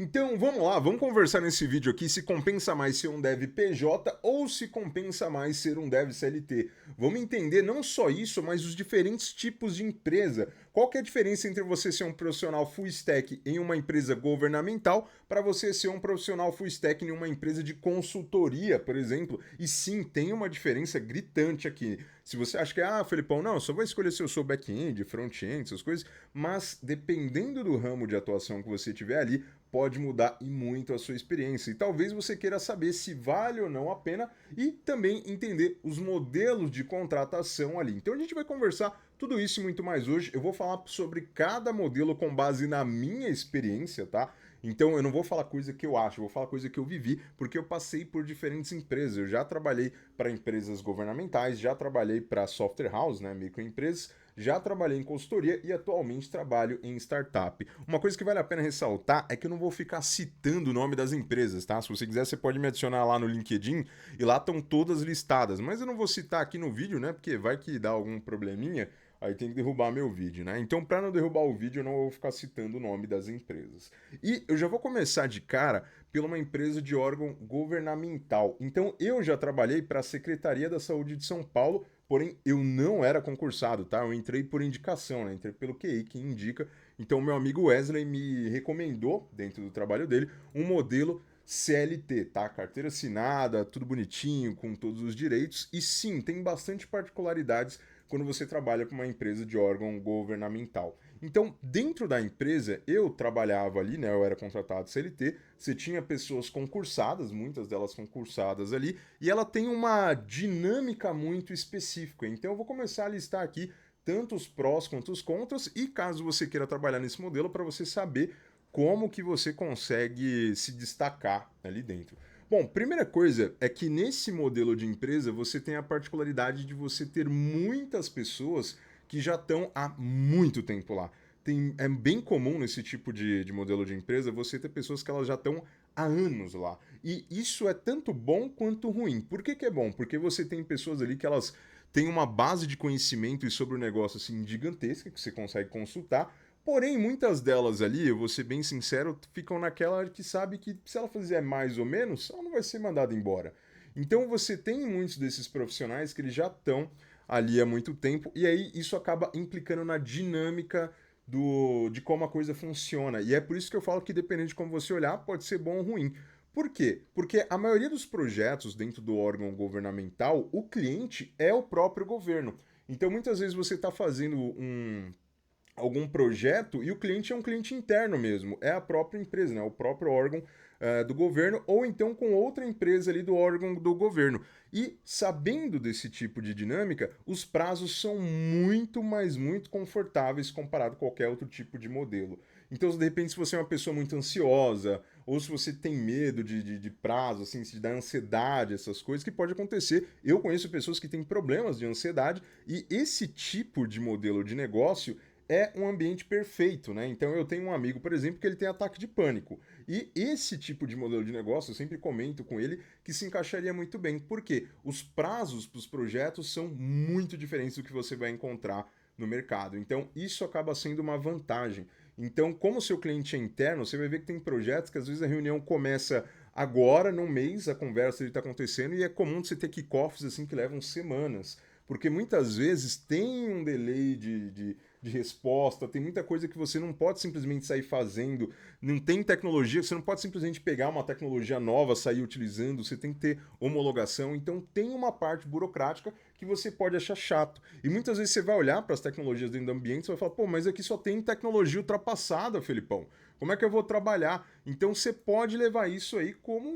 Então vamos lá, vamos conversar nesse vídeo aqui se compensa mais ser um dev PJ ou se compensa mais ser um dev CLT. Vamos entender não só isso, mas os diferentes tipos de empresa. Qual que é a diferença entre você ser um profissional full stack em uma empresa governamental para você ser um profissional full stack em uma empresa de consultoria, por exemplo? E sim, tem uma diferença gritante aqui. Se você acha que, Felipão, não, eu só vou escolher se eu sou back-end, front-end, essas coisas, mas dependendo do ramo de atuação que você tiver ali, pode mudar e muito a sua experiência. E talvez você queira saber se vale ou não a pena e também entender os modelos de contratação ali. Então a gente vai conversar tudo isso e muito mais hoje. Eu vou falar sobre cada modelo com base na minha experiência, tá? Então eu não vou falar coisa que eu acho, eu vou falar coisa que eu vivi, porque eu passei por diferentes empresas. Eu já trabalhei para empresas governamentais, já trabalhei para software house, né, microempresas, já trabalhei em consultoria e atualmente trabalho em startup. Uma coisa que vale a pena ressaltar é que eu não vou ficar citando o nome das empresas, tá? Se você quiser, você pode me adicionar lá no LinkedIn e lá estão todas listadas. Mas eu não vou citar aqui no vídeo, né? Porque vai que dá algum probleminha, aí tem que derrubar meu vídeo, né? Então, para não derrubar o vídeo, eu não vou ficar citando o nome das empresas. E eu já vou começar de cara pela uma empresa de órgão governamental. Então, eu já trabalhei para a Secretaria da Saúde de São Paulo. Porém, eu não era concursado, tá? Eu entrei por indicação, né? Entrei pelo QI, que indica. Então, meu amigo Wesley me recomendou, dentro do trabalho dele, um modelo CLT, tá? Carteira assinada, tudo bonitinho, com todos os direitos. E sim, tem bastante particularidades quando você trabalha para uma empresa de órgão governamental. Então, dentro da empresa, eu trabalhava ali, né? Eu era contratado CLT, você tinha pessoas concursadas, muitas delas concursadas ali, e ela tem uma dinâmica muito específica. Então, eu vou começar a listar aqui tanto os prós quanto os contras, e caso você queira trabalhar nesse modelo, para você saber como que você consegue se destacar ali dentro. Bom, primeira coisa é que nesse modelo de empresa você tem a particularidade de você ter muitas pessoas que já estão há muito tempo lá. É bem comum nesse tipo de modelo de empresa você ter pessoas que elas já estão há anos lá. E isso é tanto bom quanto ruim. Por que é bom? Porque você tem pessoas ali que elas têm uma base de conhecimento e sobre o negócio assim gigantesca que você consegue consultar. Porém, muitas delas ali, eu vou ser bem sincero, ficam naquela que sabe que se ela fizer mais ou menos, ela não vai ser mandada embora. Então você tem muitos desses profissionais que eles já estão ali há muito tempo, e aí isso acaba implicando na dinâmica de como a coisa funciona. E é por isso que eu falo que dependendo de como você olhar, pode ser bom ou ruim. Por quê? Porque a maioria dos projetos dentro do órgão governamental, o cliente é o próprio governo. Então muitas vezes você está fazendo algum projeto e o cliente é um cliente interno mesmo, é a própria empresa, né? O próprio órgão do governo, ou então com outra empresa ali do órgão do governo. E sabendo desse tipo de dinâmica, os prazos são muito, mas muito confortáveis comparado a qualquer outro tipo de modelo. Então, de repente, se você é uma pessoa muito ansiosa, ou se você tem medo de prazo, assim, de dar ansiedade, essas coisas, que pode acontecer. Eu conheço pessoas que têm problemas de ansiedade, e esse tipo de modelo de negócio é um ambiente perfeito, né? Então eu tenho um amigo, por exemplo, que ele tem ataque de pânico. E esse tipo de modelo de negócio, eu sempre comento com ele que se encaixaria muito bem. Porque os prazos para os projetos são muito diferentes do que você vai encontrar no mercado. Então isso acaba sendo uma vantagem. Então, como o seu cliente é interno, você vai ver que tem projetos que às vezes a reunião começa agora, num mês, a conversa está acontecendo, e é comum você ter kickoffs assim que levam semanas. Porque muitas vezes tem um delay de resposta, tem muita coisa que você não pode simplesmente sair fazendo, não tem tecnologia, você não pode simplesmente pegar uma tecnologia nova, sair utilizando, você tem que ter homologação, então tem uma parte burocrática que você pode achar chato. E muitas vezes você vai olhar para as tecnologias dentro do ambiente e vai falar, pô, mas aqui só tem tecnologia ultrapassada, Felipão. Como é que eu vou trabalhar? Então você pode levar isso aí como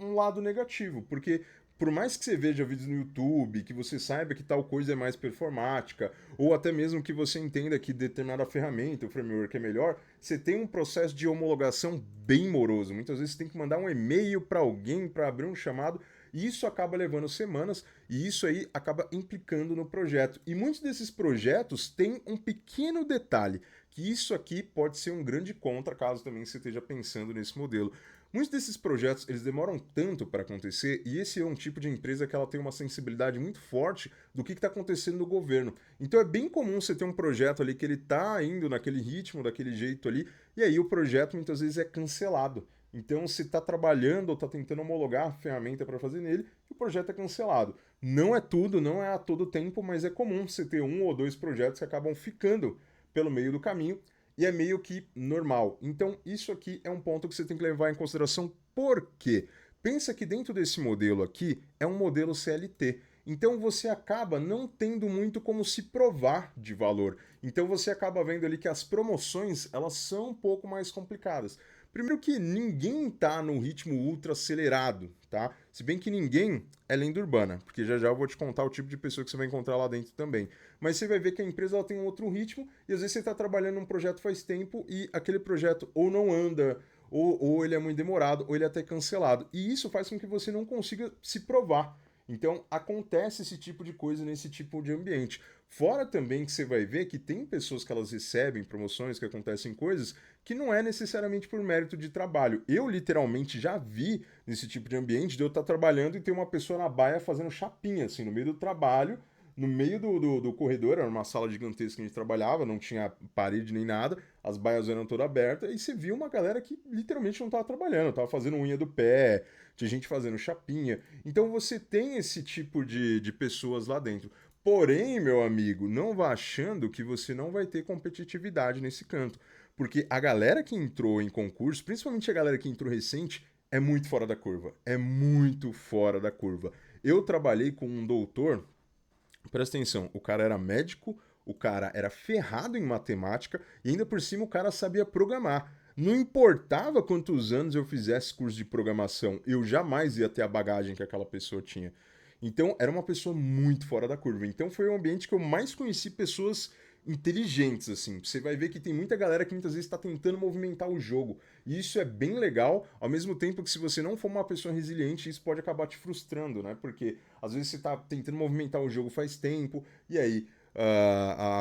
um lado negativo, porque por mais que você veja vídeos no YouTube, que você saiba que tal coisa é mais performática, ou até mesmo que você entenda que determinada ferramenta, o framework é melhor, você tem um processo de homologação bem moroso. Muitas vezes você tem que mandar um e-mail para alguém para abrir um chamado, e isso acaba levando semanas, e isso aí acaba implicando no projeto. E muitos desses projetos têm um pequeno detalhe, que isso aqui pode ser um grande contra caso também você esteja pensando nesse modelo. Muitos desses projetos, eles demoram tanto para acontecer e esse é um tipo de empresa que ela tem uma sensibilidade muito forte do que está acontecendo no governo. Então é bem comum você ter um projeto ali que ele está indo naquele ritmo, daquele jeito ali, e aí o projeto muitas vezes é cancelado. Então você está trabalhando ou está tentando homologar a ferramenta para fazer nele e o projeto é cancelado. Não é tudo, não é a todo tempo, mas é comum você ter um ou dois projetos que acabam ficando pelo meio do caminho e é meio que normal. Então, isso aqui é um ponto que você tem que levar em consideração. Por quê? Pensa que dentro desse modelo aqui é um modelo CLT. Então você acaba não tendo muito como se provar de valor. Então você acaba vendo ali que as promoções, elas são um pouco mais complicadas. Primeiro que ninguém tá no ritmo ultra acelerado, tá? Se bem que ninguém é lenda urbana, porque já já eu vou te contar o tipo de pessoa que você vai encontrar lá dentro também. Mas você vai ver que a empresa ela tem um outro ritmo e às vezes você está trabalhando num projeto faz tempo e aquele projeto ou não anda, ou ele é muito demorado, ou ele é até cancelado. E isso faz com que você não consiga se provar. Então acontece esse tipo de coisa nesse tipo de ambiente. Fora também que você vai ver que tem pessoas que elas recebem promoções, que acontecem coisas que não é necessariamente por mérito de trabalho. Eu literalmente já vi nesse tipo de ambiente de eu estar trabalhando e ter uma pessoa na baia fazendo chapinha, assim, no meio do trabalho, no meio do corredor, era uma sala gigantesca que a gente trabalhava, não tinha parede nem nada, as baias eram todas abertas, e você viu uma galera que literalmente não estava trabalhando, estava fazendo unha do pé, tinha gente fazendo chapinha. Então você tem esse tipo de pessoas lá dentro. Porém, meu amigo, não vá achando que você não vai ter competitividade nesse canto. Porque a galera que entrou em concurso, principalmente a galera que entrou recente, é muito fora da curva. É muito fora da curva. Eu trabalhei com um doutor, presta atenção, o cara era médico, o cara era ferrado em matemática e ainda por cima o cara sabia programar. Não importava quantos anos eu fizesse curso de programação, eu jamais ia ter a bagagem que aquela pessoa tinha. Então, era uma pessoa muito fora da curva. Então, foi o ambiente que eu mais conheci pessoas inteligentes, assim. Você vai ver que tem muita galera que muitas vezes está tentando movimentar o jogo. E isso é bem legal, ao mesmo tempo que se você não for uma pessoa resiliente, isso pode acabar te frustrando, né? Porque às vezes você está tentando movimentar o jogo faz tempo, e aí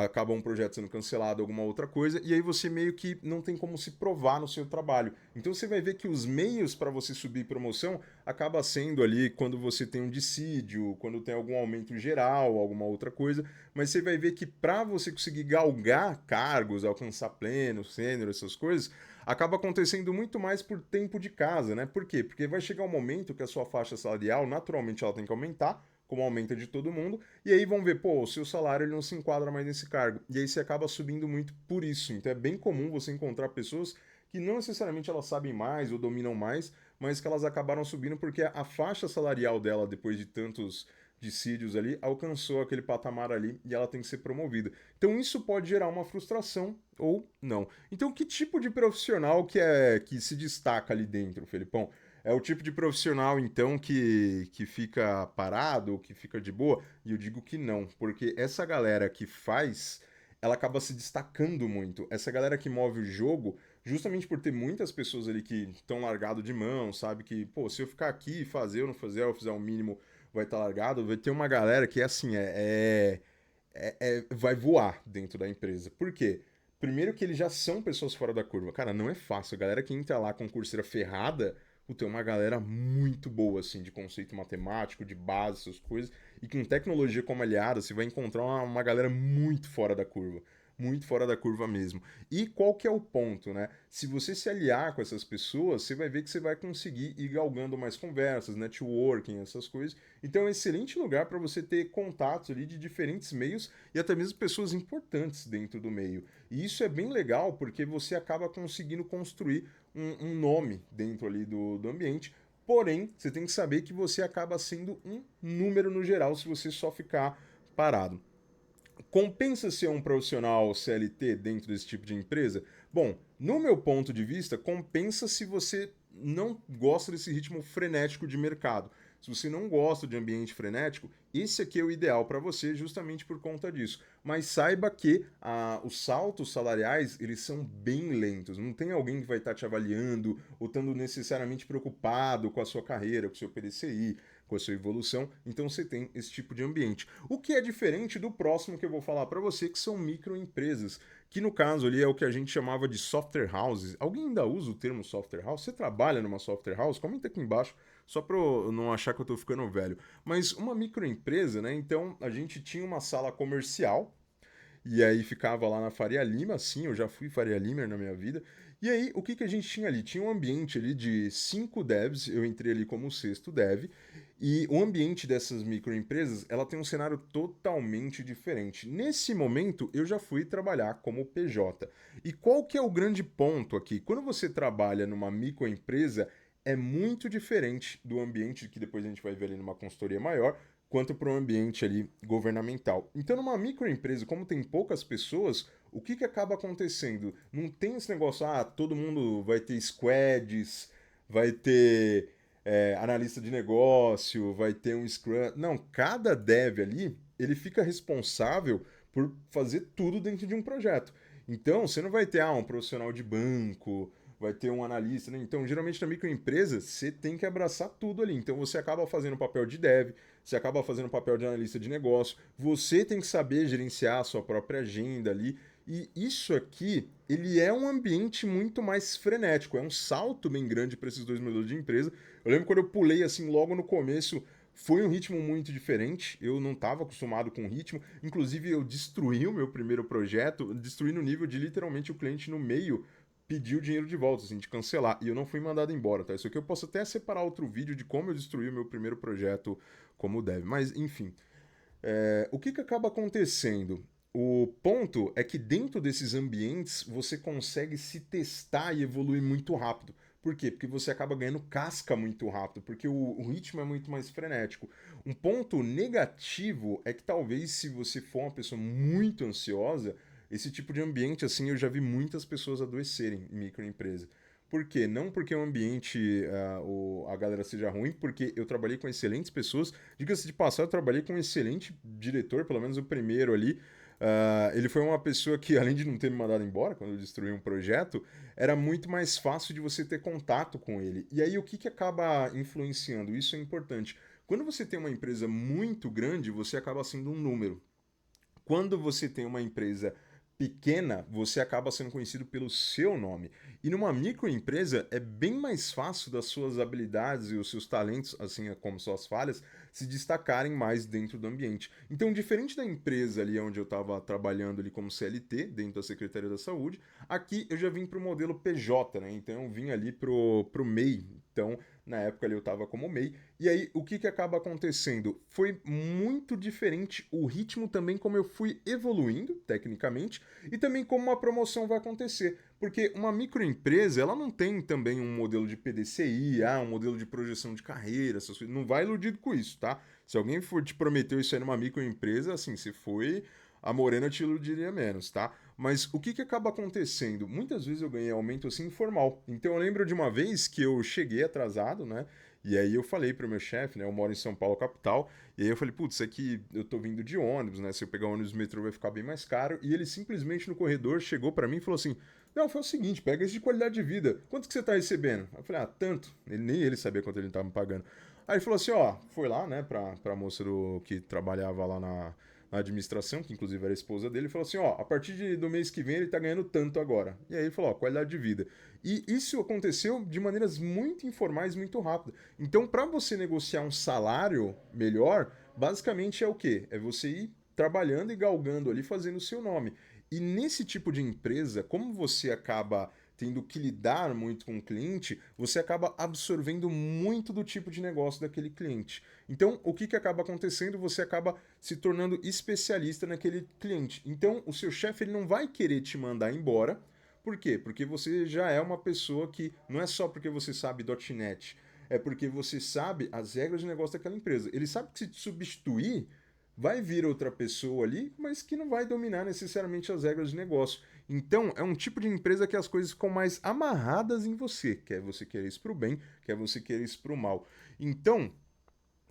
acaba um projeto sendo cancelado, alguma outra coisa, e aí você meio que não tem como se provar no seu trabalho. Então você vai ver que os meios para você subir promoção acaba sendo ali quando você tem um dissídio, quando tem algum aumento geral, alguma outra coisa, mas você vai ver que para você conseguir galgar cargos, alcançar pleno, sênior, essas coisas, acaba acontecendo muito mais por tempo de casa, né? Por quê? Porque vai chegar um momento que a sua faixa salarial, naturalmente, ela tem que aumentar, como aumenta de todo mundo, e aí vão ver, pô, o seu salário ele não se enquadra mais nesse cargo. E aí você acaba subindo muito por isso. Então é bem comum você encontrar pessoas que não necessariamente elas sabem mais ou dominam mais, mas que elas acabaram subindo porque a faixa salarial dela, depois de tantos dissídios ali, alcançou aquele patamar ali e ela tem que ser promovida. Então isso pode gerar uma frustração ou não. Então que tipo de profissional que se destaca ali dentro, Felipão? É o tipo de profissional, então, que fica parado, que fica de boa? E eu digo que não, porque essa galera que faz, ela acaba se destacando muito. Essa galera que move o jogo, justamente por ter muitas pessoas ali que estão largado de mão, sabe? Que, pô, se eu ficar aqui e fazer ou não fazer, ou fizer o mínimo, vai estar largado. Vai ter uma galera que, assim, vai voar dentro da empresa. Por quê? Primeiro que eles já são pessoas fora da curva. Cara, não é fácil. A galera que entra lá com curseira ferrada, puta, é uma galera muito boa, assim, de conceito matemático, de base, essas coisas. E com tecnologia como aliada, você vai encontrar uma galera muito fora da curva. Muito fora da curva mesmo. E qual que é o ponto, né? Se você se aliar com essas pessoas, você vai ver que você vai conseguir ir galgando mais conversas, networking, essas coisas. Então é um excelente lugar para você ter contatos ali de diferentes meios e até mesmo pessoas importantes dentro do meio. E isso é bem legal porque você acaba conseguindo construir um nome dentro ali do ambiente. Porém, você tem que saber que você acaba sendo um número no geral se você só ficar parado. Compensa ser um profissional CLT dentro desse tipo de empresa? Bom, no meu ponto de vista, compensa se você não gosta desse ritmo frenético de mercado. Se você não gosta de ambiente frenético, esse aqui é o ideal para você justamente por conta disso. Mas saiba que os saltos salariais, eles são bem lentos. Não tem alguém que vai estar te avaliando ou estando necessariamente preocupado com a sua carreira, com o seu PDCI, com a sua evolução. Então você tem esse tipo de ambiente. O que é diferente do próximo que eu vou falar para você, que são microempresas, que no caso ali é o que a gente chamava de software houses. Alguém ainda usa o termo software house? Você trabalha numa software house? Comenta aqui embaixo, só para eu não achar que eu tô ficando velho. Mas uma microempresa, né? Então a gente tinha uma sala comercial, e aí ficava lá na Faria Lima, sim, eu já fui Faria Limer na minha vida. E aí, o que que a gente tinha ali? Tinha um ambiente ali de 5 devs, eu entrei ali como o sexto dev, e o ambiente dessas microempresas, ela tem um cenário totalmente diferente. Nesse momento, eu já fui trabalhar como PJ. E qual que é o grande ponto aqui? Quando você trabalha numa microempresa, é muito diferente do ambiente que depois a gente vai ver ali numa consultoria maior, quanto para o ambiente ali governamental. Então, numa microempresa, como tem poucas pessoas, o que, que acaba acontecendo? Não tem esse negócio, todo mundo vai ter squads, vai ter analista de negócio, vai ter um Scrum. Não, cada dev ali, ele fica responsável por fazer tudo dentro de um projeto. Então, você não vai ter um profissional de banco, vai ter um analista, né? Então, geralmente na microempresa, você tem que abraçar tudo ali. Então, você acaba fazendo o papel de dev, você acaba fazendo o papel de analista de negócio, você tem que saber gerenciar a sua própria agenda ali. E isso aqui, ele é um ambiente muito mais frenético, é um salto bem grande para esses dois modelos de empresa. Eu lembro quando eu pulei assim logo no começo, foi um ritmo muito diferente, eu não estava acostumado com o ritmo, inclusive eu destruí o meu primeiro projeto, destruí no nível de literalmente o cliente no meio pedir o dinheiro de volta, assim, de cancelar, e eu não fui mandado embora, tá? Isso aqui eu posso até separar outro vídeo de como eu destruí o meu primeiro projeto como dev, mas enfim. O que, que acaba acontecendo? O ponto é que dentro desses ambientes você consegue se testar e evoluir muito rápido. Por quê? Porque você acaba ganhando casca muito rápido, porque o ritmo é muito mais frenético. Um ponto negativo é que talvez se você for uma pessoa muito ansiosa, esse tipo de ambiente, assim, eu já vi muitas pessoas adoecerem em microempresa. Por quê? Não porque o ambiente, a galera seja ruim, porque eu trabalhei com excelentes pessoas. Diga-se de passar, eu trabalhei com um excelente diretor, pelo menos o primeiro ali. Ele foi uma pessoa que, além de não ter me mandado embora quando eu destruí um projeto, era muito mais fácil de você ter contato com ele. E aí, o que, que acaba influenciando? Isso é importante. Quando você tem uma empresa muito grande, você acaba sendo um número. Quando você tem uma empresa pequena, você acaba sendo conhecido pelo seu nome. E numa microempresa é bem mais fácil das suas habilidades e os seus talentos, assim como suas falhas, se destacarem mais dentro do ambiente. Então, diferente da empresa ali onde eu estava trabalhando ali como CLT, dentro da Secretaria da Saúde, aqui eu já vim para o modelo PJ, né? Então eu vim ali pro MEI. Então, na época ali eu estava como MEI. E aí, o que, que acaba acontecendo? Foi muito diferente o ritmo também como eu fui evoluindo, tecnicamente, e também como uma promoção vai acontecer. Porque uma microempresa, ela não tem também um modelo de PDCI, um modelo de projeção de carreira, essas coisas. Não vai iludido com isso, tá? Se alguém for te prometeu isso aí numa microempresa, assim, se foi, a Morena te iludiria menos, tá? Mas o que, que acaba acontecendo? Muitas vezes eu ganhei aumento assim informal. Então eu lembro de uma vez que eu cheguei atrasado, né? E aí eu falei pro meu chefe, né? Eu moro em São Paulo, capital. E aí eu falei, putz, aqui eu tô vindo de ônibus, né? Se eu pegar ônibus no metrô vai ficar bem mais caro. E ele simplesmente no corredor chegou para mim e falou assim: Não, foi o seguinte, pega esse de qualidade de vida. Quanto que você tá recebendo? Eu falei, tanto. Nem ele sabia quanto ele tava me pagando. Aí ele falou assim, foi lá, né, pra moça que trabalhava lá na administração, que inclusive era a esposa dele, e falou assim, a partir do mês que vem ele tá ganhando tanto agora. E aí ele falou, qualidade de vida. E isso aconteceu de maneiras muito informais, muito rápidas. Então, para você negociar um salário melhor, basicamente é o quê? É você ir trabalhando e galgando ali, fazendo o seu nome. E nesse tipo de empresa, como você acaba tendo que lidar muito com o cliente, você acaba absorvendo muito do tipo de negócio daquele cliente. Então, o que, que acaba acontecendo? Você acaba se tornando especialista naquele cliente. Então, o seu chefe ele não vai querer te mandar embora. Por quê? Porque você já é uma pessoa que não é só porque você sabe .NET, é porque você sabe as regras de negócio daquela empresa. Ele sabe que se te substituir, vai vir outra pessoa ali, mas que não vai dominar necessariamente as regras de negócio. Então, é um tipo de empresa que as coisas ficam mais amarradas em você. Quer você querer isso para o bem, quer você querer isso para o mal. Então,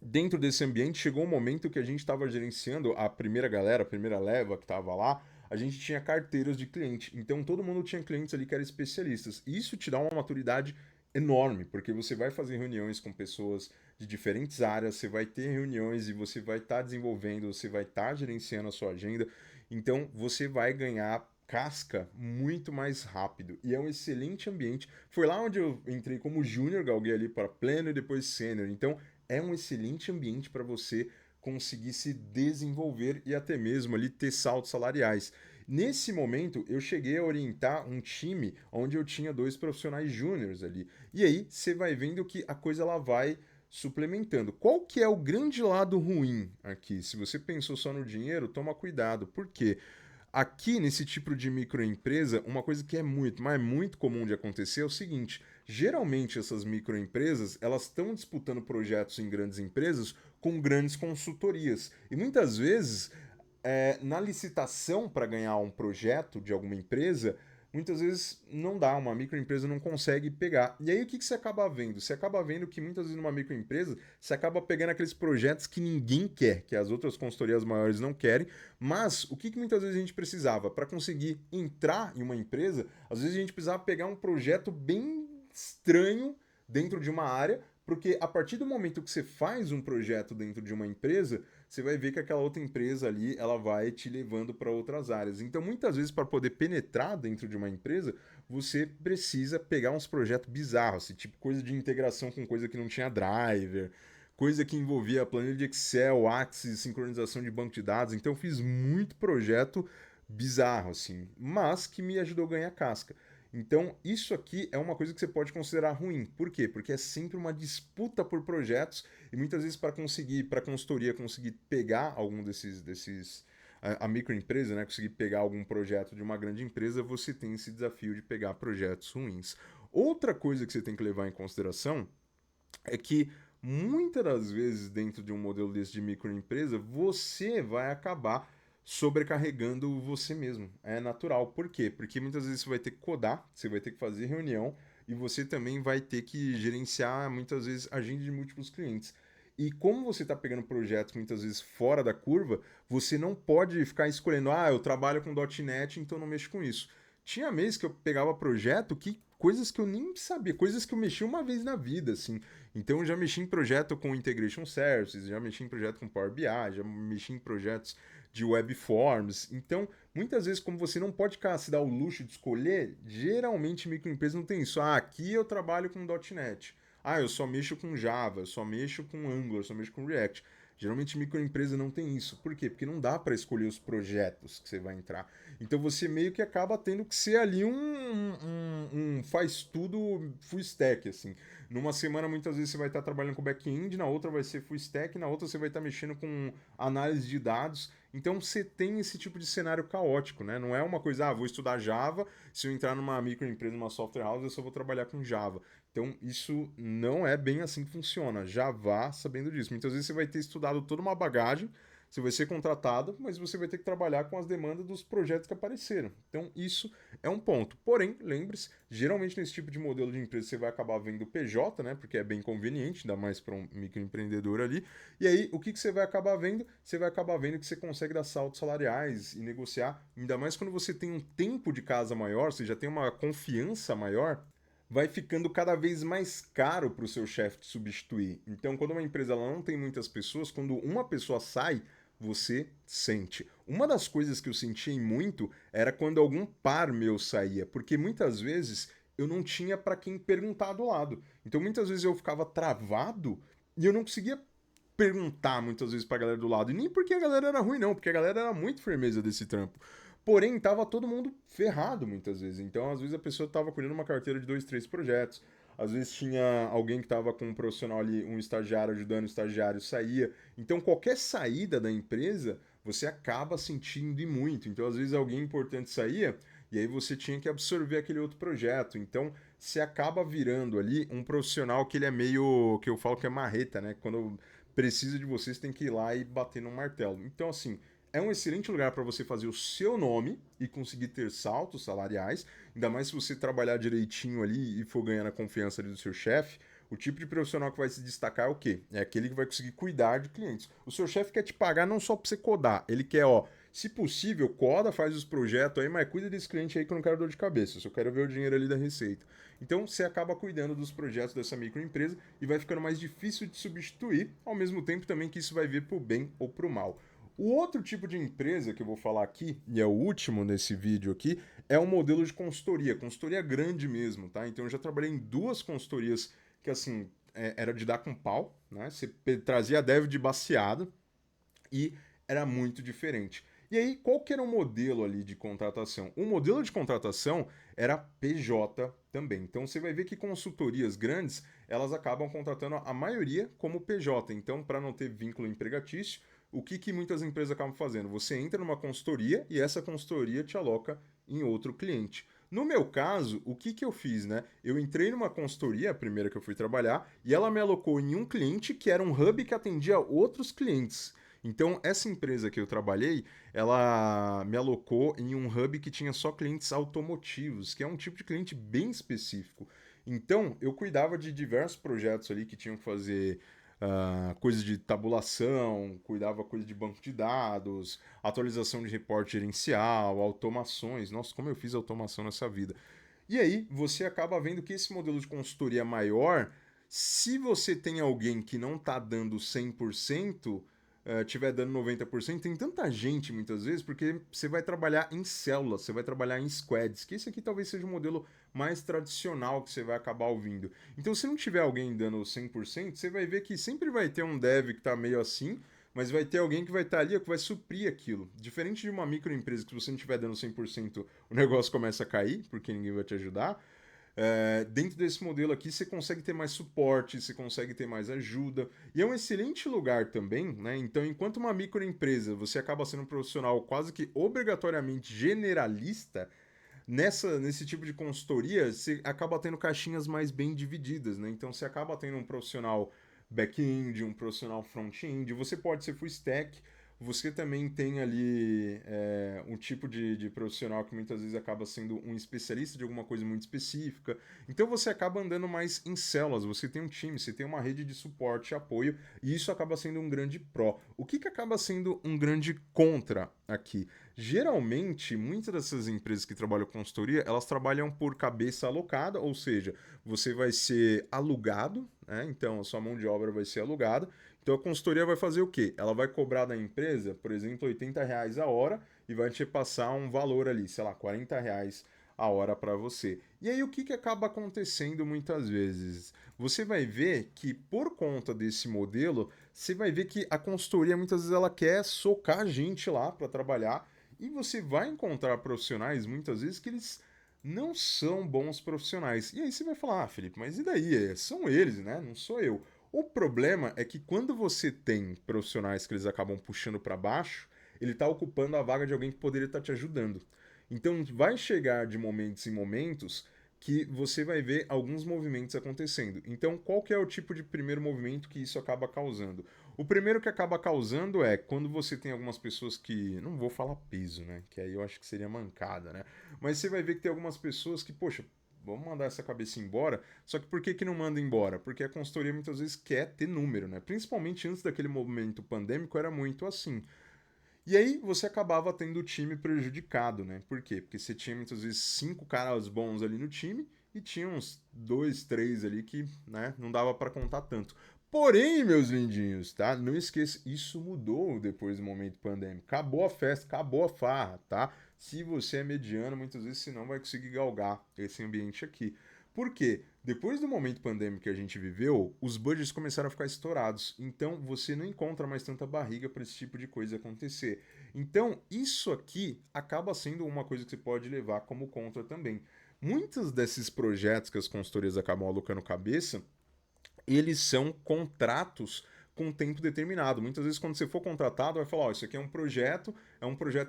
dentro desse ambiente, chegou um momento que a gente estava gerenciando a primeira galera, a primeira leva que estava lá, a gente tinha carteiras de cliente. Então, todo mundo tinha clientes ali que eram especialistas. E isso te dá uma maturidade enorme, porque você vai fazer reuniões com pessoas de diferentes áreas, você vai ter reuniões e você vai estar desenvolvendo, você vai estar gerenciando a sua agenda. Então, você vai ganhar casca muito mais rápido e é um excelente ambiente. Foi lá onde eu entrei como júnior, galguei ali para pleno e depois sênior. Então é um excelente ambiente para você conseguir se desenvolver e até mesmo ali ter saltos salariais. Nesse momento, eu cheguei a orientar um time onde eu tinha dois profissionais júniores ali. E aí, você vai vendo que a coisa ela vai suplementando. Qual que é o grande lado ruim aqui? Se você pensou só no dinheiro, toma cuidado. Por quê? Aqui, nesse tipo de microempresa, uma coisa que é muito, mas é muito comum de acontecer é o seguinte: geralmente essas microempresas, elas estão disputando projetos em grandes empresas com grandes consultorias. E muitas vezes, na licitação para ganhar um projeto de alguma empresa, muitas vezes não dá, uma microempresa não consegue pegar. E aí o que, que você acaba vendo? Você acaba vendo que muitas vezes numa microempresa, você acaba pegando aqueles projetos que ninguém quer, que as outras consultorias maiores não querem, mas o que, que muitas vezes a gente precisava? Para conseguir entrar em uma empresa, às vezes a gente precisava pegar um projeto bem estranho dentro de uma área, porque a partir do momento que você faz um projeto dentro de uma empresa, você vai ver que aquela outra empresa ali, ela vai te levando para outras áreas. Então, muitas vezes, para poder penetrar dentro de uma empresa, você precisa pegar uns projetos bizarros, assim, tipo coisa de integração com coisa que não tinha driver, coisa que envolvia planilha de Excel, Axis, sincronização de banco de dados. Então, eu fiz muito projeto bizarro, assim, mas que me ajudou a ganhar casca. Então, isso aqui é uma coisa que você pode considerar ruim. Por quê? Porque é sempre uma disputa por projetos e muitas vezes para a consultoria conseguir pegar algum desses a microempresa, né, conseguir pegar algum projeto de uma grande empresa, você tem esse desafio de pegar projetos ruins. Outra coisa que você tem que levar em consideração é que muitas das vezes dentro de um modelo desse de microempresa, você vai acabar sobrecarregando você mesmo. É natural. Por quê? Porque muitas vezes você vai ter que codar, você vai ter que fazer reunião e você também vai ter que gerenciar muitas vezes agenda de múltiplos clientes. E como você está pegando projetos muitas vezes fora da curva, você não pode ficar escolhendo, eu trabalho com .NET, então não mexo com isso. Tinha meses que eu pegava projeto que coisas que eu nem sabia, coisas que eu mexi uma vez na vida, assim. Então eu já mexi em projeto com Integration Services, já mexi em projeto com Power BI, já mexi em projetos de web forms. Então, muitas vezes, como você não pode se dar o luxo de escolher, geralmente microempresa não tem isso. Aqui eu trabalho com .NET. Eu só mexo com Java, eu só mexo com Angular, eu só mexo com React. Geralmente microempresa não tem isso. Por quê? Porque não dá para escolher os projetos que você vai entrar. Então você meio que acaba tendo que ser ali um faz tudo full stack, assim. Numa semana, muitas vezes, você vai estar trabalhando com back-end, na outra vai ser full stack, na outra você vai estar mexendo com análise de dados. Então você tem esse tipo de cenário caótico, né? Não é uma coisa, vou estudar Java, se eu entrar numa microempresa, numa software house, eu só vou trabalhar com Java. Então isso não é bem assim que funciona. Já vá sabendo disso. Muitas vezes você vai ter estudado toda uma bagagem, você vai ser contratado, mas você vai ter que trabalhar com as demandas dos projetos que apareceram. Então, isso é um ponto. Porém, lembre-se, geralmente nesse tipo de modelo de empresa você vai acabar vendo PJ, né? Porque é bem conveniente, ainda mais para um microempreendedor ali. E aí, o que, que você vai acabar vendo? Você vai acabar vendo que você consegue dar saltos salariais e negociar, ainda mais quando você tem um tempo de casa maior, você já tem uma confiança maior, vai ficando cada vez mais caro para o seu chefe te substituir. Então, quando uma empresa ela não tem muitas pessoas, quando uma pessoa sai, você sente. Uma das coisas que eu sentia muito era quando algum par meu saía, porque muitas vezes eu não tinha para quem perguntar do lado. Então muitas vezes eu ficava travado e eu não conseguia perguntar muitas vezes pra galera do lado. E nem porque a galera era ruim, não, porque a galera era muito firmeza desse trampo. Porém, tava todo mundo ferrado muitas vezes. Então, às vezes, a pessoa tava cuidando uma carteira de dois, três projetos. Às vezes tinha alguém que estava com um profissional ali, um estagiário ajudando o estagiário, saía. Então, qualquer saída da empresa, você acaba sentindo e muito. Então, às vezes, alguém importante saía e aí você tinha que absorver aquele outro projeto. Então, você acaba virando ali um profissional que ele é meio, que eu falo que é marreta, né? Quando precisa de você, você tem que ir lá e bater no martelo. Então, assim, é um excelente lugar para você fazer o seu nome e conseguir ter saltos salariais, ainda mais se você trabalhar direitinho ali e for ganhando a confiança ali do seu chefe. O tipo de profissional que vai se destacar é o quê? É aquele que vai conseguir cuidar de clientes. O seu chefe quer te pagar não só para você codar, ele quer, se possível, coda, faz os projetos aí, mas cuida desse cliente aí que eu não quero dor de cabeça, eu só quero ver o dinheiro ali da receita. Então você acaba cuidando dos projetos dessa microempresa e vai ficando mais difícil de substituir, ao mesmo tempo também que isso vai vir pro bem ou pro mal. O outro tipo de empresa que eu vou falar aqui, e é o último nesse vídeo aqui, é o modelo de consultoria grande mesmo, tá? Então eu já trabalhei em duas consultorias que, assim, era de dar com pau, né? Você trazia dev de baseado e era muito diferente. E aí, qual que era o modelo ali de contratação? O modelo de contratação era PJ também. Então você vai ver que consultorias grandes, elas acabam contratando a maioria como PJ. Então, para não ter vínculo empregatício, o que, que muitas empresas acabam fazendo? Você entra numa consultoria e essa consultoria te aloca em outro cliente. No meu caso, o que, que eu fiz, né? Eu entrei numa consultoria, a primeira que eu fui trabalhar, e ela me alocou em um cliente que era um hub que atendia outros clientes. Então, essa empresa que eu trabalhei, ela me alocou em um hub que tinha só clientes automotivos, que é um tipo de cliente bem específico. Então, eu cuidava de diversos projetos ali que tinham que fazer coisas de tabulação, cuidava coisas de banco de dados, atualização de reporte gerencial, automações. Nossa, como eu fiz automação nessa vida. E aí, você acaba vendo que esse modelo de consultoria maior, se você tem alguém que não está dando 100%, tiver dando 90%, tem tanta gente muitas vezes, porque você vai trabalhar em células, você vai trabalhar em squads, que esse aqui talvez seja o modelo mais tradicional que você vai acabar ouvindo. Então, se não tiver alguém dando 100%, você vai ver que sempre vai ter um dev que está meio assim, mas vai ter alguém que vai estar ali que vai suprir aquilo. Diferente de uma microempresa que se você não estiver dando 100%, o negócio começa a cair, porque ninguém vai te ajudar. Dentro desse modelo aqui, você consegue ter mais suporte, você consegue ter mais ajuda. E é um excelente lugar também, né? Então, enquanto uma microempresa, você acaba sendo um profissional quase que obrigatoriamente generalista, nesse tipo de consultoria, você acaba tendo caixinhas mais bem divididas, né? Então, você acaba tendo um profissional back-end, um profissional front-end, você pode ser full stack, você também tem ali um tipo de profissional que muitas vezes acaba sendo um especialista de alguma coisa muito específica. Então você acaba andando mais em células, você tem um time, você tem uma rede de suporte e apoio, e isso acaba sendo um grande pró. O que acaba sendo um grande contra aqui? Geralmente, muitas dessas empresas que trabalham com consultoria, elas trabalham por cabeça alocada, ou seja, você vai ser alugado, né? Então a sua mão de obra vai ser alugada. Então a consultoria vai fazer o quê? Ela vai cobrar da empresa, por exemplo, R$ 80 a hora e vai te passar um valor ali, sei lá, R$ 40 a hora para você. E aí o que, que acaba acontecendo muitas vezes? Você vai ver que por conta desse modelo, você vai ver que a consultoria muitas vezes ela quer socar a gente lá para trabalhar e você vai encontrar profissionais muitas vezes que eles não são bons profissionais. E aí você vai falar, ah, Felipe, mas e daí? São eles, né? Não sou eu. O problema é que quando você tem profissionais que eles acabam puxando para baixo, ele está ocupando a vaga de alguém que poderia estar te ajudando. Então vai chegar de momentos em momentos que você vai ver alguns movimentos acontecendo. Então, qual que é o tipo de primeiro movimento que isso acaba causando? O primeiro que acaba causando é quando você tem algumas pessoas que. Não vou falar peso, né? Que aí eu acho que seria mancada, né? Mas você vai ver que tem algumas pessoas que, poxa, vamos mandar essa cabeça embora. Só que por que, que não manda embora? Porque a consultoria muitas vezes quer ter número, né? Principalmente antes daquele momento pandêmico era muito assim. E aí você acabava tendo o time prejudicado, né? Por quê? Porque você tinha muitas vezes 5 caras bons ali no time e tinha uns 2, 3 ali que, né, não dava para contar tanto. Porém, meus lindinhos, tá? Não esqueça, isso mudou depois do momento pandêmico. Acabou a festa, acabou a farra, tá? Se você é mediano, muitas vezes você não vai conseguir galgar esse ambiente aqui. Por quê? Depois do momento pandêmico que a gente viveu, os budgets começaram a ficar estourados. Então você não encontra mais tanta barriga para esse tipo de coisa acontecer. Então isso aqui acaba sendo uma coisa que você pode levar como contra também. Muitos desses projetos que as consultorias acabam alocando cabeça, eles são contratos com tempo determinado. Muitas vezes, quando você for contratado, vai falar: ó, isso aqui é um projeto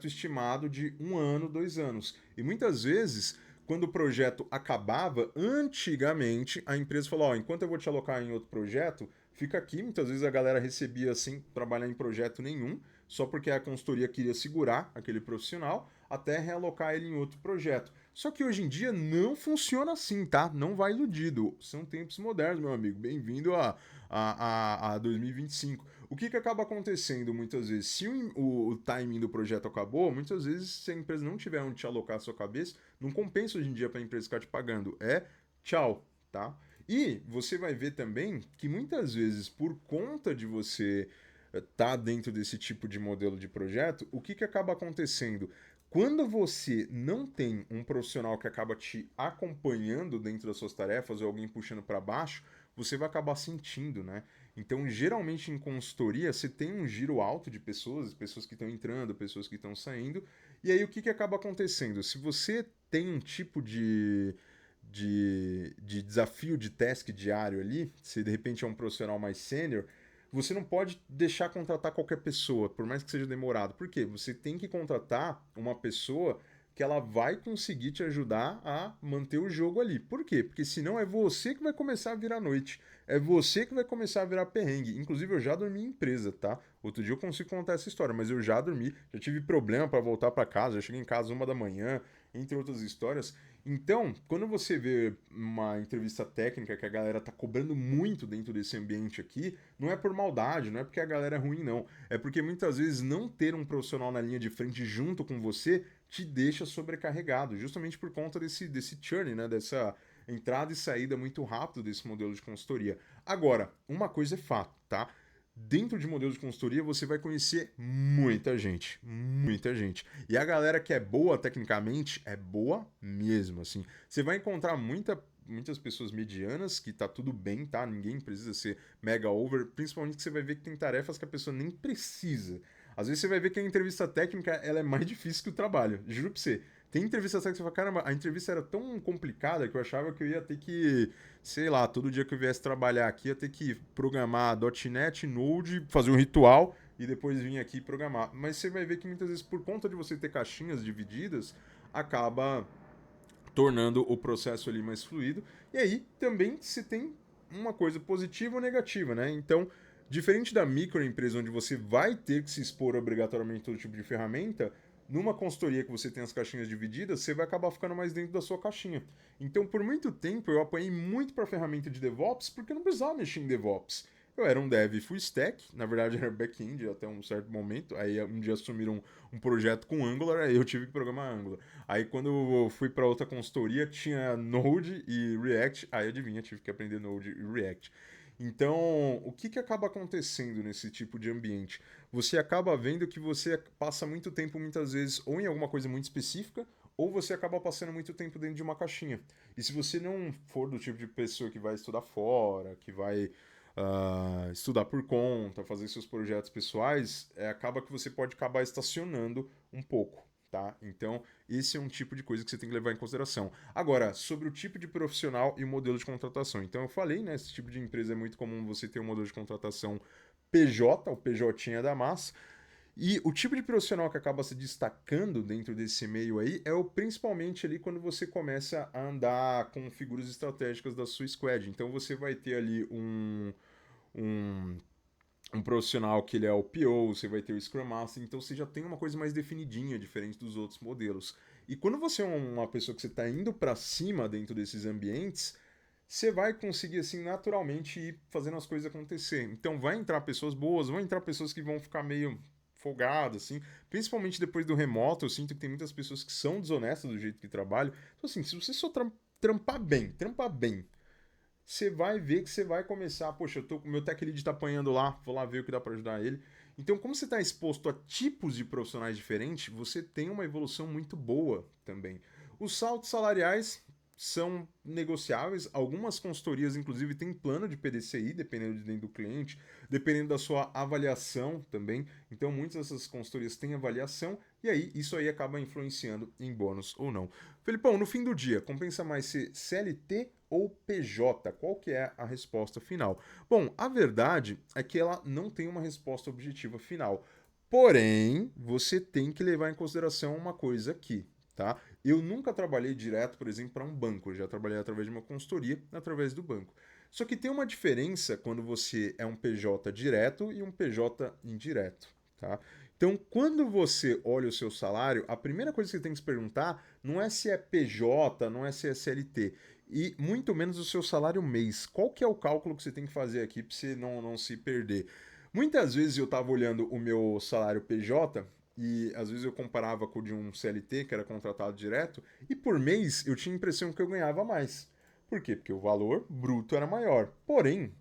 estimado de 1 ano, 2 anos. E muitas vezes, quando o projeto acabava, antigamente, a empresa falou: ó, enquanto eu vou te alocar em outro projeto, fica aqui. Muitas vezes a galera recebia assim, trabalhar em projeto nenhum, só porque a consultoria queria segurar aquele profissional até realocar ele em outro projeto. Só que hoje em dia não funciona assim, tá? Não vai iludido. São tempos modernos, meu amigo. Bem-vindo a 2025. O que acaba acontecendo muitas vezes? Se o timing do projeto acabou, muitas vezes, se a empresa não tiver onde te alocar a sua cabeça, não compensa hoje em dia para a empresa ficar te pagando. É tchau, tá? E você vai ver também que muitas vezes, por conta de você tá dentro desse tipo de modelo de projeto, o que acaba acontecendo? Quando você não tem um profissional que acaba te acompanhando dentro das suas tarefas ou alguém puxando para baixo, você vai acabar sentindo, né? Então, geralmente em consultoria, você tem um giro alto de pessoas, pessoas que estão entrando, pessoas que estão saindo, e aí o que acaba acontecendo? Se você tem um tipo de desafio de task diário ali, se de repente é um profissional mais sênior, você não pode deixar contratar qualquer pessoa, por mais que seja demorado. Por quê? Você tem que contratar uma pessoa que ela vai conseguir te ajudar a manter o jogo ali. Por quê? Porque senão é você que vai começar a virar noite. É você que vai começar a virar perrengue. Inclusive, eu já dormi em empresa, tá? Outro dia eu consigo contar essa história, mas eu já dormi, já tive problema para voltar para casa, já cheguei em casa 1 da manhã, entre outras histórias. Então, quando você vê uma entrevista técnica que a galera tá cobrando muito dentro desse ambiente aqui, não é por maldade, não é porque a galera é ruim, não. É porque muitas vezes não ter um profissional na linha de frente junto com você te deixa sobrecarregado, justamente por conta desse churn, né? Dessa entrada e saída muito rápido desse modelo de consultoria. Agora, uma coisa é fato, tá? Dentro de modelos de consultoria você vai conhecer muita gente, muita gente. E a galera que é boa tecnicamente é boa mesmo, assim. Você vai encontrar muitas pessoas medianas que tá tudo bem, tá? Ninguém precisa ser mega over, principalmente que você vai ver que tem tarefas que a pessoa nem precisa. Às vezes você vai ver que a entrevista técnica ela é mais difícil que o trabalho, juro pra você. Tem entrevista técnica que você fala, caramba, a entrevista era tão complicada que eu achava que eu ia ter que, sei lá, todo dia que eu viesse trabalhar aqui, ia ter que programar .NET, Node, fazer um ritual e depois vir aqui programar. Mas você vai ver que muitas vezes, por conta de você ter caixinhas divididas, acaba tornando o processo ali mais fluido. E aí também se tem uma coisa positiva ou negativa, né? Então, diferente da microempresa, onde você vai ter que se expor obrigatoriamente a todo tipo de ferramenta, numa consultoria que você tem as caixinhas divididas, você vai acabar ficando mais dentro da sua caixinha. Então, por muito tempo, eu apanhei muito para a ferramenta de DevOps, porque eu não precisava mexer em DevOps. Eu era um dev full stack, na verdade era back-end até um certo momento, aí um dia assumiram um projeto com Angular, aí eu tive que programar Angular. Aí quando eu fui para outra consultoria, tinha Node e React, aí adivinha, tive que aprender Node e React. Então, o que acaba acontecendo nesse tipo de ambiente? Você acaba vendo que você passa muito tempo, muitas vezes, ou em alguma coisa muito específica, ou você acaba passando muito tempo dentro de uma caixinha. E se você não for do tipo de pessoa que vai estudar fora, que vai estudar por conta, fazer seus projetos pessoais, acaba que você pode acabar estacionando um pouco. Tá? Então, esse é um tipo de coisa que você tem que levar em consideração. Agora, sobre o tipo de profissional e o modelo de contratação. Então, eu falei, né? Esse tipo de empresa é muito comum você ter um modelo de contratação PJ, o PJ da massa. E o tipo de profissional que acaba se destacando dentro desse meio aí é o principalmente ali quando você começa a andar com figuras estratégicas da sua squad. Então, você vai ter ali um um profissional que ele é o PO, você vai ter o Scrum Master, então você já tem uma coisa mais definidinha, diferente dos outros modelos. E quando você é uma pessoa que você está indo para cima dentro desses ambientes, você vai conseguir assim naturalmente ir fazendo as coisas acontecer. Então vai entrar pessoas boas, vão entrar pessoas que vão ficar meio folgadas, assim, principalmente depois do remoto, eu sinto que tem muitas pessoas que são desonestas do jeito que trabalham. Então assim, se você só trampar bem, você vai ver que você vai começar, poxa, meu tech lead tá apanhando lá, vou lá ver o que dá para ajudar ele. Então, como você está exposto a tipos de profissionais diferentes, você tem uma evolução muito boa também. Os saltos salariais são negociáveis, algumas consultorias inclusive têm plano de PDCI, dependendo de dentro do cliente, dependendo da sua avaliação também. Então, muitas dessas consultorias têm avaliação e aí isso aí acaba influenciando em bônus ou não. Felipão, no fim do dia, compensa mais ser CLT ou PJ? Qual que é a resposta final? Bom, a verdade é que ela não tem uma resposta objetiva final. Porém, você tem que levar em consideração uma coisa aqui, tá? Eu nunca trabalhei direto, por exemplo, para um banco. Eu já trabalhei através de uma consultoria, através do banco. Só que tem uma diferença quando você é um PJ direto e um PJ indireto, tá? Então, quando você olha o seu salário, a primeira coisa que você tem que se perguntar não é se é PJ, não é se é CLT, e muito menos o seu salário mês. Qual que é o cálculo que você tem que fazer aqui para você não se perder? Muitas vezes eu estava olhando o meu salário PJ e às vezes eu comparava com o de um CLT, que era contratado direto, e por mês eu tinha a impressão que eu ganhava mais. Por quê? Porque o valor bruto era maior. Porém,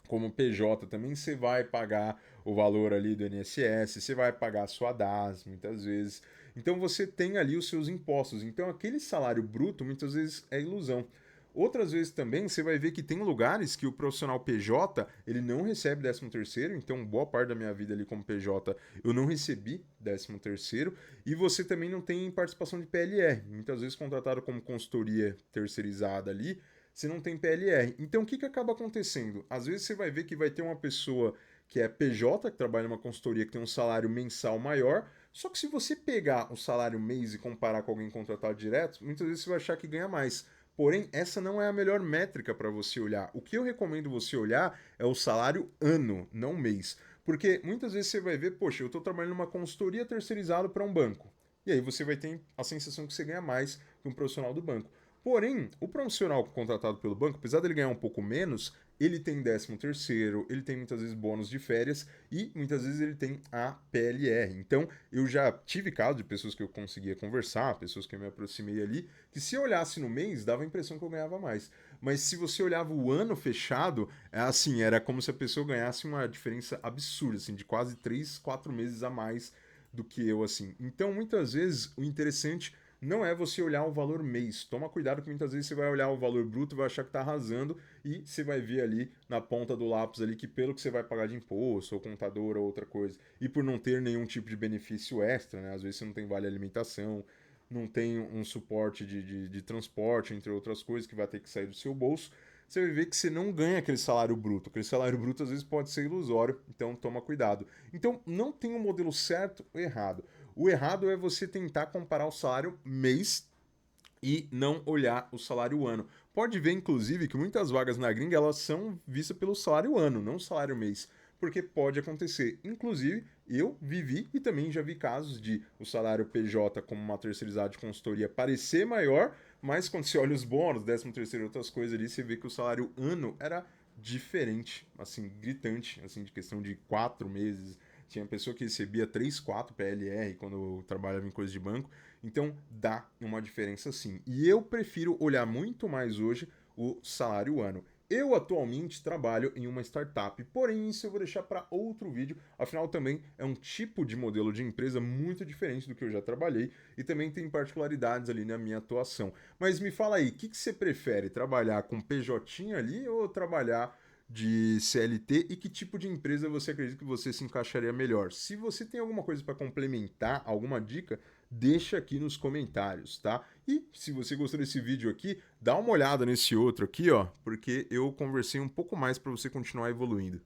Como PJ também você vai pagar o valor ali do INSS, você vai pagar a sua DAS muitas vezes. Então você tem ali os seus impostos. Então aquele salário bruto muitas vezes é ilusão. Outras vezes também você vai ver que tem lugares que o profissional PJ ele não recebe 13º, então boa parte da minha vida ali como PJ eu não recebi 13º, e você também não tem participação de PLR. Muitas vezes contratado como consultoria terceirizada ali, você não tem PLR. Então o que, que acaba acontecendo? Às vezes você vai ver que vai ter uma pessoa que é PJ, que trabalha numa consultoria que tem um salário mensal maior, só que se você pegar o salário mês e comparar com alguém contratado direto, muitas vezes você vai achar que ganha mais. Porém, essa não é a melhor métrica para você olhar. O que eu recomendo você olhar é o salário ano, não mês. Porque muitas vezes você vai ver, poxa, eu estou trabalhando numa consultoria terceirizada para um banco. E aí você vai ter a sensação que você ganha mais que um profissional do banco. Porém, o profissional contratado pelo banco, apesar dele ganhar um pouco menos, ele tem 13º, ele tem muitas vezes bônus de férias e muitas vezes ele tem a PLR. Então, eu já tive casos de pessoas que eu conseguia conversar, pessoas que eu me aproximei ali, que se eu olhasse no mês, dava a impressão que eu ganhava mais. Mas se você olhava o ano fechado, é assim, era como se a pessoa ganhasse uma diferença absurda, assim, de quase 3, 4 meses a mais do que eu, assim. Então, muitas vezes, o interessante não é você olhar o valor mês. Toma cuidado que muitas vezes você vai olhar o valor bruto e vai achar que está arrasando e você vai ver ali na ponta do lápis ali que pelo que você vai pagar de imposto ou contador ou outra coisa e por não ter nenhum tipo de benefício extra, né? Às vezes você não tem vale alimentação, não tem um suporte de transporte, entre outras coisas que vai ter que sair do seu bolso, você vai ver que você não ganha aquele salário bruto. Aquele salário bruto às vezes pode ser ilusório, então toma cuidado. Então não tem um modelo certo ou errado. O errado é você tentar comparar o salário mês e não olhar o salário ano. Pode ver, inclusive, que muitas vagas na gringa elas são vistas pelo salário ano, não salário mês. Porque pode acontecer. Inclusive, eu vivi e também já vi casos de o salário PJ como uma terceirizada de consultoria parecer maior, mas quando você olha os bônus, 13º e outras coisas ali, você vê que o salário ano era diferente, assim, gritante, assim, de questão de 4 meses. Tinha pessoa que recebia 3, 4 PLR quando eu trabalhava em coisa de banco. Então dá uma diferença sim. E eu prefiro olhar muito mais hoje o salário ano. Eu atualmente trabalho em uma startup, porém isso eu vou deixar para outro vídeo, afinal também é um tipo de modelo de empresa muito diferente do que eu já trabalhei e também tem particularidades ali na minha atuação. Mas me fala aí, o que você prefere, trabalhar com PJ ali ou trabalhar de CLT e que tipo de empresa você acredita que você se encaixaria melhor? Se você tem alguma coisa para complementar, alguma dica, deixa aqui nos comentários, tá? E se você gostou desse vídeo aqui, dá uma olhada nesse outro aqui, ó, porque eu conversei um pouco mais para você continuar evoluindo.